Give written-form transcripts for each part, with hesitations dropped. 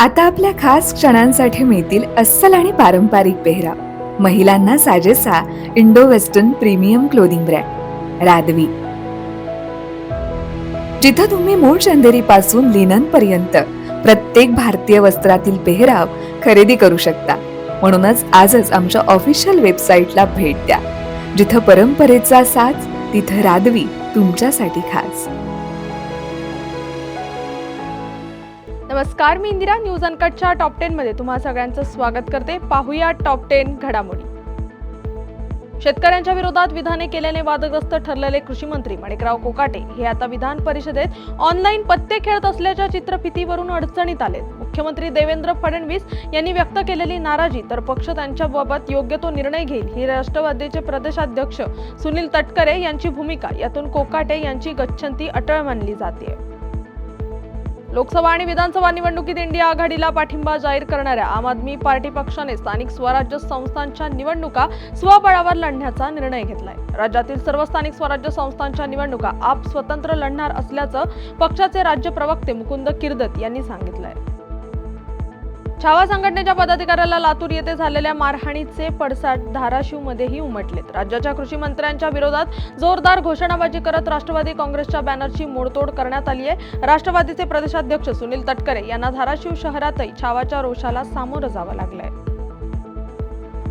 आता आपल्या खास क्षणांसाठी मिळतील अस्सल आणि पारंपरिक पेहराव महिलांना साजेसा Indo western premium clothing brand Radvi, जिथं तुम्ही मूळ चंदेरी पासून लिनन पर्यंत प्रत्येक भारतीय वस्त्रातील पेहराव खरेदी करू शकता. म्हणूनच आजच आमच्या ऑफिशियल वेबसाईटला भेट द्या. जिथं परंपरेचा साज तिथं रादवी तुमच्यासाठी खास. नमस्कार, मी इंदिरा. न्यूज अनकटच्या टॉप 10 मध्ये तुम्हा सगळ्यांचं स्वागत करते. पाहूया टॉप 10 घडामोडी. शेतकऱ्यांच्या विरोधात विधाने केल्याने वादग्रस्त ठरलेले कृषी मंत्री माणिकराव कोकाटे हे आता विधान परिषदेत ऑनलाईन पत्ते खेळत असल्याच्या चित्रफितीवरून अडचणीत आलेत. मुख्यमंत्री देवेंद्र फडणवीस यांनी व्यक्त केलेली नाराजी तर पक्ष त्यांच्याबाबत योग्य तो निर्णय घेईल ही राष्ट्रवादीचे प्रदेशाध्यक्ष सुनील तटकरे यांची भूमिका यातून कोकाटे यांची गच्छंती अटळ मानली जाते. लोकसभा आणि विधानसभा निवडणुकीत इंडिया आघाडीला पाठिंबा जाहीर करणाऱ्या आम आदमी पार्टी पक्षाने स्थानिक स्वराज्य संस्थांच्या निवडणुका स्वबळावर लढण्याचा निर्णय घेतलाय. राज्यातील सर्व स्थानिक स्वराज्य संस्थांच्या निवडणुका आप स्वतंत्र लढणार असल्याचं पक्षाचे राज्य प्रवक्ते मुकुंद किर्दत यांनी सांगितलंय. छावा संघटनेच्या पदाधिकाऱ्याला लातूर येथे झालेल्या मारहाणीचे पडसाद धाराशिवमध्येही उमटलेत. राज्याच्या कृषी मंत्र्यांच्या विरोधात जोरदार घोषणाबाजी करत राष्ट्रवादी काँग्रेसच्या बॅनरची मोडतोड करण्यात आली आहे. राष्ट्रवादीचे प्रदेशाध्यक्ष सुनील तटकरे यांना धाराशिव शहरातही छावाच्या रोषाला सामोरं जावं लागलंय.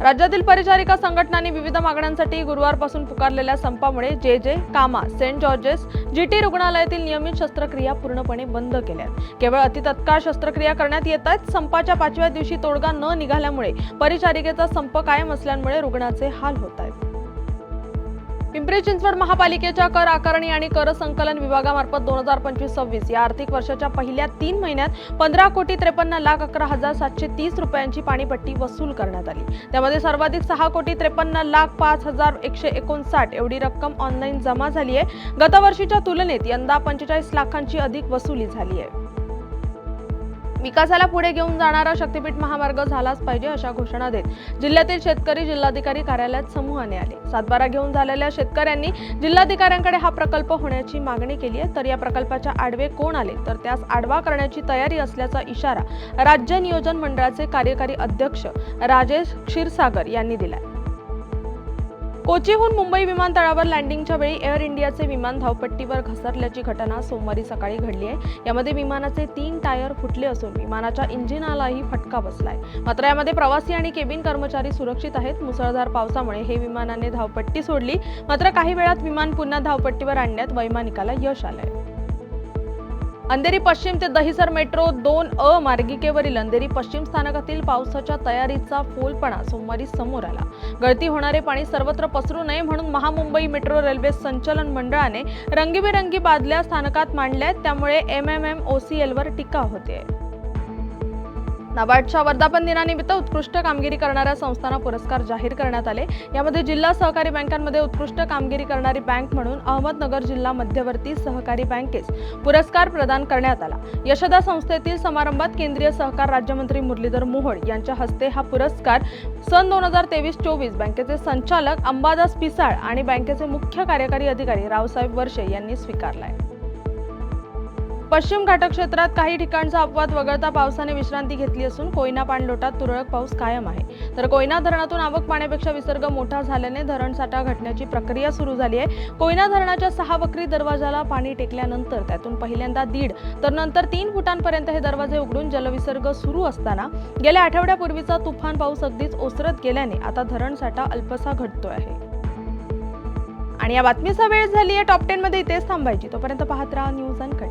राज्यातील परिचारिका संघटनांनी विविध मागण्यांसाठी गुरुवारपासून पुकारलेल्या संपामुळे जे कामा, सेंट जॉर्जेस, जीटी रुग्णालयातील नियमित शस्त्रक्रिया पूर्णपणे बंद केल्या. केवळ अतितत्काळ शस्त्रक्रिया करण्यात येत आहेत. संपाच्या 5व्या दिवशी तोडगा न निघाल्यामुळे परिचारिकेचा संप कायम असल्यामुळे रुग्णाचे हाल होत आहेत. पिंपरी चिंचवड महापालिकेच्या कर आकारणी आणि कर संकलन विभागामार्फत 2025-26 या आर्थिक वर्षाच्या पहिल्या 3 महिन्यात 15,53,11,730 रुपयांची पाणीपट्टी वसूल करण्यात आली. त्यामध्ये सर्वाधिक 6,53,05,159 एवढी रक्कम ऑनलाईन जमा झाली आहे. गतवर्षीच्या तुलनेत यंदा 45 लाखांची अधिक वसुली झाली आहे. विकासाला पुढे घेऊन जाणारा शक्तीपीठ महामार्ग झालाच पाहिजे अशा घोषणा देत जिल्ह्यातील शेतकरी जिल्हाधिकारी कार्यालयात समूहाने आले. सातबारा घेऊन झालेल्या शेतकऱ्यांनी जिल्हाधिकाऱ्यांकडे हा प्रकल्प होण्याची मागणी केली आहे. तर या प्रकल्पाच्या आडवे कोण आले तर त्यास आडवा करण्याची तयारी असल्याचा इशारा राज्य नियोजन मंडळाचे कार्यकारी अध्यक्ष राजेश क्षीरसागर यांनी दिलाय. कोचीहून मुंबई विमानतळावर लँडिंगच्या वेळी एअर इंडियाचे विमान धावपट्टीवर घसरल्याची घटना सोमवारी सकाळी घडली आहे. यामध्ये विमानाचे 3 टायर फुटले असून विमानाच्या इंजिनालाही फटका बसलाय. मात्र यामध्ये प्रवासी आणि केबिन कर्मचारी सुरक्षित आहेत. मुसळधार पावसामुळे हे विमानाने धावपट्टी सोडली. मात्र काही वेळात विमान पुन्हा धावपट्टीवर आणण्यात वैमानिकाला यश आलंय. अंधेरी पश्चिम ते दहिसर मेट्रो 2A मार्गिकेवरील अंधेरी पश्चिम स्थानकातील पावसाच्या तयारीचा फोलपणा सोमवारी समोर आला. गळती होणारे पाणी सर्वत्र पसरू नये म्हणून महामुंबई मेट्रो रेल्वे संचालन मंडळाने रंगीबेरंगी बादल्या स्थानकात मांडल्यात. त्यामुळे MMMOCLवर टीका होते. नाबार्डच्या वर्धापन दिनानिमित्त उत्कृष्ट कामगिरी करणाऱ्या संस्थांना पुरस्कार जाहीर करण्यात आले. यामध्ये जिल्हा सहकारी बँकांमध्ये उत्कृष्ट कामगिरी करणारी बँक म्हणून अहमदनगर जिल्हा मध्यवर्ती सहकारी बँकेस पुरस्कार प्रदान करण्यात आला. यशदा संस्थेतील समारंभात केंद्रीय सहकार राज्यमंत्री मुरलीधर मोहोळ यांच्या हस्ते हा पुरस्कार सन 2023-24 बँकेचे संचालक अंबादास पिसाळ आणि बँकेचे मुख्य कार्यकारी अधिकारी रावसाहेब वर्षे यांनी स्वीकारलाय. पश्चिम घाटक क्षेत्रात काही ठिकाणचा अपवाद वगळता पावसाने विश्रांती घेतली असून कोयना पाणलोटात तुरळक पाऊस कायम आहे. तर कोयना धरणातून आवक पाण्यापेक्षा विसर्ग मोठा झाल्याने धरणसाठा घटण्याची प्रक्रिया सुरू झाली आहे. कोयना धरणाच्या 6 वक्री दरवाजाला पाणी टेकल्यानंतर त्यातून पहिल्यांदा 1.5 तर नंतर 3 फुटांपर्यंत हे दरवाजे उघडून जलविसर्ग सुरू असताना गेल्या आठवड्यापूर्वीचा तुफान पाऊस अगदीच ओसरत गेल्याने आता धरणसाठा अल्पसा घटतोय आहे. आणि या बातमीचा वेळ झाली आहे टॉप 10 मध्ये इथेच थांबायची. तोपर्यंत पाहत राहा न्यूज अनकट.